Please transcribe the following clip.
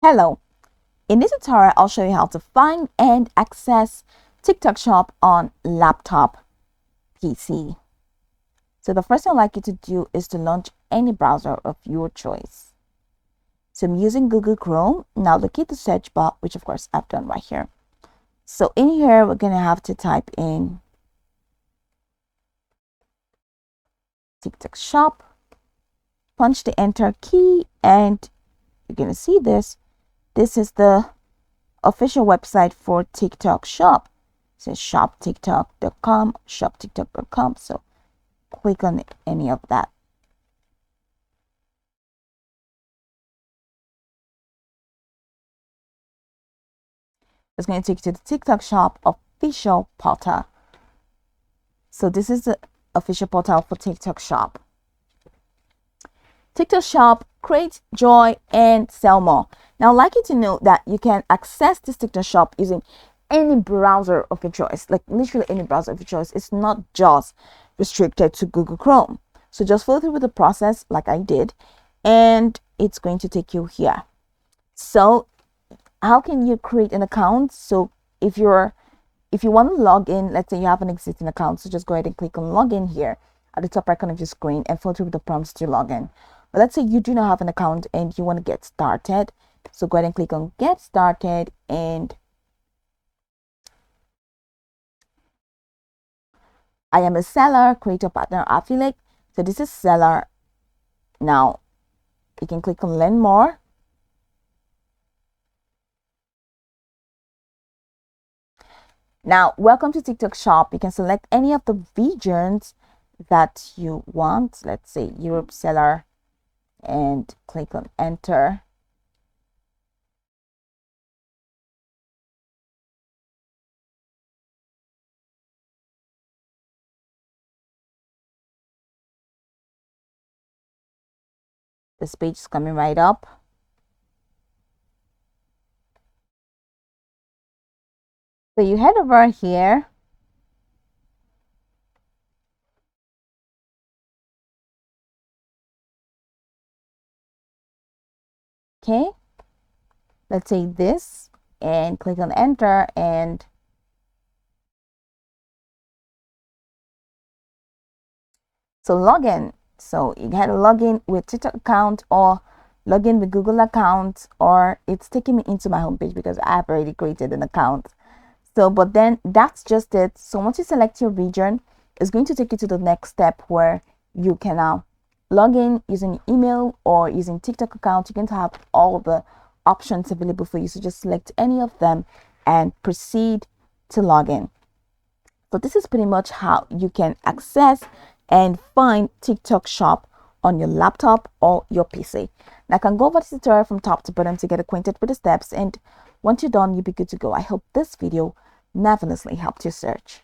Hello, in this tutorial I'll show you how to find and access TikTok Shop on laptop PC. So the first thing I'd like you to do is to launch any browser of your choice. So I'm using Google Chrome. Now locate the search bar, which of course I've done right here. So in here we're going to have to type in TikTok Shop, punch the enter key, and you're going to see this. This is the official website for TikTok Shop. It says shoptiktok.com, shoptiktok.com. So click on any of that. It's going to take you to the TikTok Shop official portal. So this is the official portal for TikTok Shop. TikTok Shop, create, joy, and sell more. Now, I'd like you to know that you can access this TikTok Shop using any browser of your choice, like literally any browser of your choice. It's not just restricted to Google Chrome. So just follow through with the process like I did, and it's going to take you here. So how can you create an account? So if you want to log in, let's say you have an existing account, so just go ahead and click on login here at the top right corner of your screen and follow through with the prompts to log in. But let's say you do not have an account and you want to get started. So go ahead and click on get started, and I am a seller, creator, partner, affiliate. So this is seller. Now you can click on learn more. Now, welcome to TikTok Shop. You can select any of the regions that you want. Let's say Europe seller, and click on enter. This page is coming right up. So you head over here. Okay. Let's say this and click on enter, and so login. So you had to log in with TikTok account or log in with Google account, or it's taking me into my homepage because I've already created an account. So, but then that's just it. So once you select your region, it's going to take you to the next step where you can now log in using email or using TikTok account. You can have all the options available for you. So just select any of them and proceed to log in. So this is pretty much how you can access and find TikTok Shop on your laptop or your PC. Now I can go over this tutorial from top to bottom to get acquainted with the steps, and once you're done, you'll be good to go. I hope this video marvelously helped your search.